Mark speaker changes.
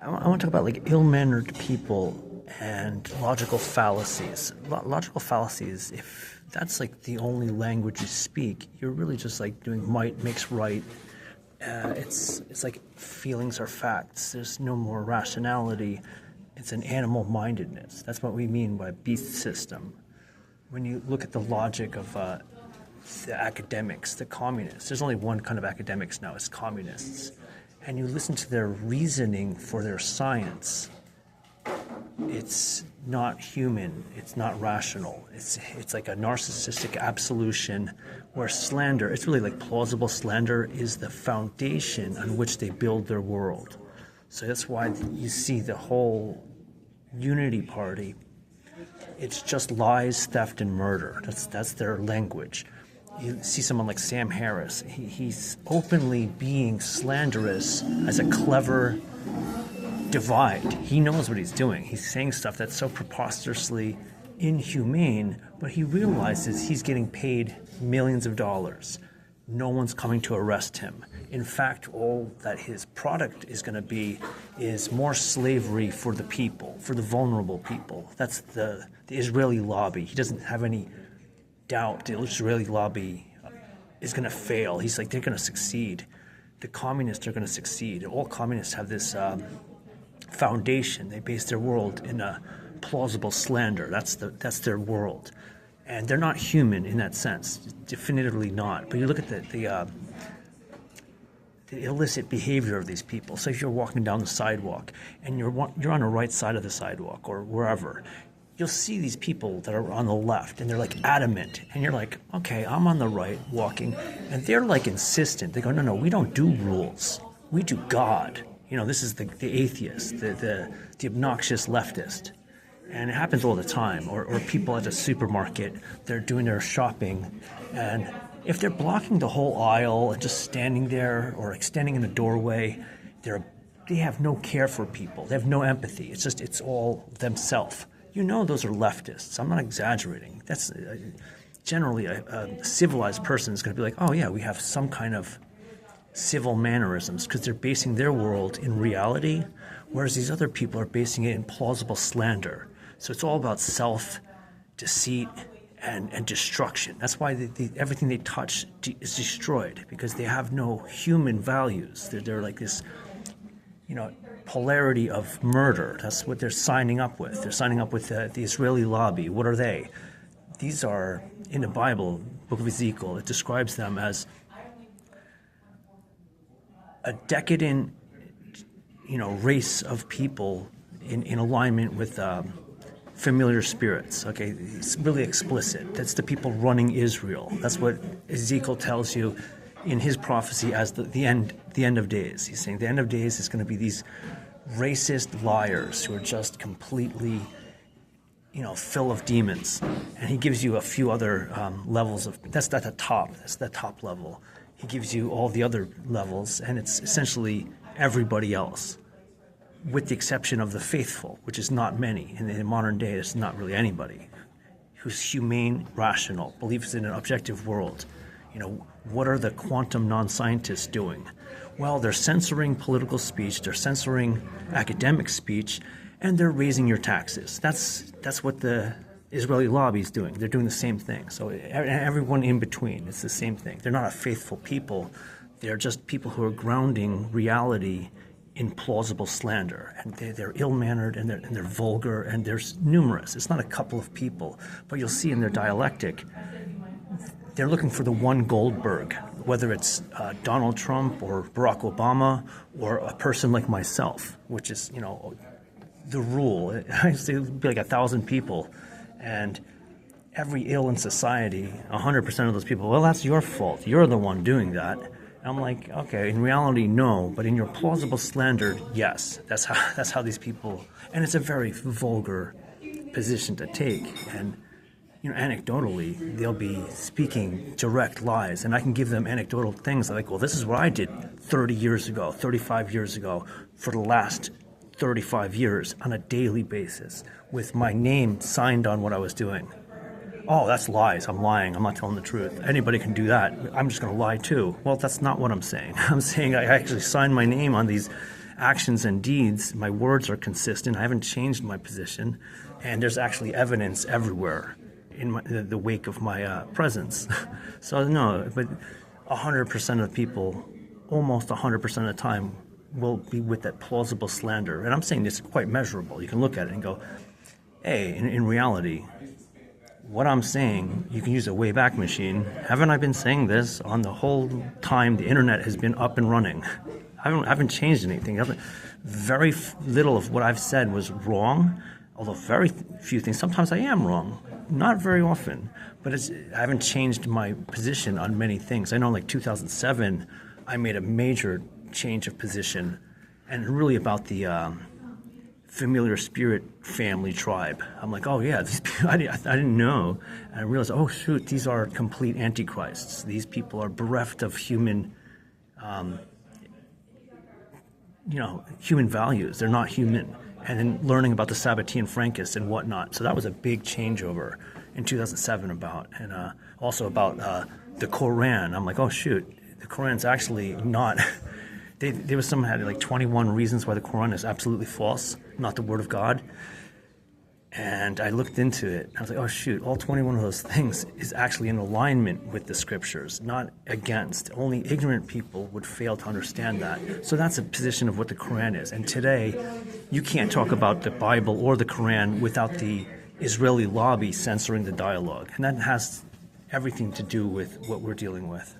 Speaker 1: I want to talk about like ill-mannered people and logical fallacies. Logical fallacies, if that's like the only language you speak, you're really just like doing might makes right. It's like feelings are facts. There's no more rationality. It's an animal-mindedness. That's what we mean by beast system. When you look at the logic of the academics, the communists, there's only one kind of academics now, it's communists. And you listen to their reasoning for their science, it's not human, it's not rational. It's like a narcissistic absolution where slander, it's really like plausible slander is the foundation on which they build their world. So that's why you see the whole Unity Party, it's just lies, theft, and murder. That's their language. You see someone like Sam Harris, he's openly being slanderous as a clever divide. He knows what he's doing. He's saying stuff that's so preposterously inhumane, but he realizes he's getting paid millions of dollars. No one's coming to arrest him. In fact, all that his product is going to be is more slavery for the people, for the vulnerable people. That's the Israeli lobby. He doesn't have any doubt the Israeli lobby is going to fail. He's like, they're going to succeed. The communists are going to succeed. All communists have this foundation. They base their world in a plausible slander. That's their world. And they're not human in that sense, definitively not. But you look at the illicit behavior of these people. So if you're walking down the sidewalk and you're on the right side of the sidewalk or wherever, you'll see these people that are on the left and they're like adamant. And you're like, okay, I'm on the right walking. And they're like insistent. They go, no, we don't do rules. We do God. You know, this is the atheist, the obnoxious leftist. And it happens all the time. Or people at a supermarket, they're doing their shopping. And if they're blocking the whole aisle and just standing there or like standing in the doorway, they have no care for people. They have no empathy. It's all themselves. You know those are leftists. I'm not exaggerating. That's generally a civilized person is going to be like, oh yeah, we have some kind of civil mannerisms because they're basing their world in reality, whereas these other people are basing it in plausible slander. So it's all about self-deceit and destruction. That's why everything they touch is destroyed because they have no human values. They're like this, polarity of murder. That's what they're signing up with. They're signing up with the Israeli lobby. What are they? These are, in the Bible, book of Ezekiel, it describes them as a decadent, race of people in alignment with familiar spirits. Okay, it's really explicit. That's the people running Israel. That's what Ezekiel tells you in his prophecy as the end of days. He's saying the end of days is going to be these racist liars who are just completely, full of demons. And he gives you a few other levels of, that's at the top, that's the top level. He gives you all the other levels, and it's essentially everybody else, with the exception of the faithful, which is not many. In the modern day, it's not really anybody who's humane, rational, believes in an objective world. What are the quantum non-scientists doing? Well, they're censoring political speech, they're censoring academic speech, and they're raising your taxes. That's what the Israeli lobby is doing. They're doing the same thing. So everyone in between, it's the same thing. They're not a faithful people. They're just people who are grounding reality in plausible slander. And they're ill-mannered and they're vulgar, and there's numerous. It's not a couple of people. But you'll see in their dialectic, they're looking for the one Goldberg, whether it's Donald Trump or Barack Obama or a person like myself, which is, the rule. I say it would be like 1,000 people, and every ill in society, 100% of those people, well, that's your fault. You're the one doing that. And I'm like, okay, in reality, no, but in your plausible slander, yes. That's how these people, and it's a very vulgar position to take. And anecdotally, they'll be speaking direct lies, and I can give them anecdotal things like, well, this is what I did 30 years ago, 35 years ago, for the last 35 years on a daily basis with my name signed on what I was doing. Oh, that's lies. I'm lying. I'm not telling the truth. Anybody can do that. I'm just going to lie too. Well, that's not what I'm saying. I'm saying I actually signed my name on these actions and deeds, my words are consistent. I haven't changed my position, and there's actually evidence everywhere in the wake of my presence. So no, but 100% of people, almost 100% of the time, will be with that plausible slander. And I'm saying this is quite measurable. You can look at it and go, hey, in reality, what I'm saying, you can use a Wayback Machine. Haven't I been saying this on the whole time the internet has been up and running? I haven't changed anything. Very little of what I've said was wrong, although very few things. Sometimes I am wrong, not very often, but I haven't changed my position on many things. I know, like 2007, I made a major change of position, and really about the familiar spirit family tribe. I'm like, oh yeah, these people, I didn't know. And I realized, oh shoot, these are complete antichrists. These people are bereft of human, human values. They're not human. And then learning about the Sabbatean Frankists and whatnot. So that was a big changeover in 2007 and also about the Quran. I'm like, oh shoot, the Quran's actually not. There was someone had like 21 reasons why the Quran is absolutely false, not the Word of God. And I looked into it. I was like, oh shoot, all 21 of those things is actually in alignment with the Scriptures, not against. Only ignorant people would fail to understand that. So that's a position of what the Quran is. And today, you can't talk about the Bible or the Quran without the Israeli lobby censoring the dialogue. And that has everything to do with what we're dealing with.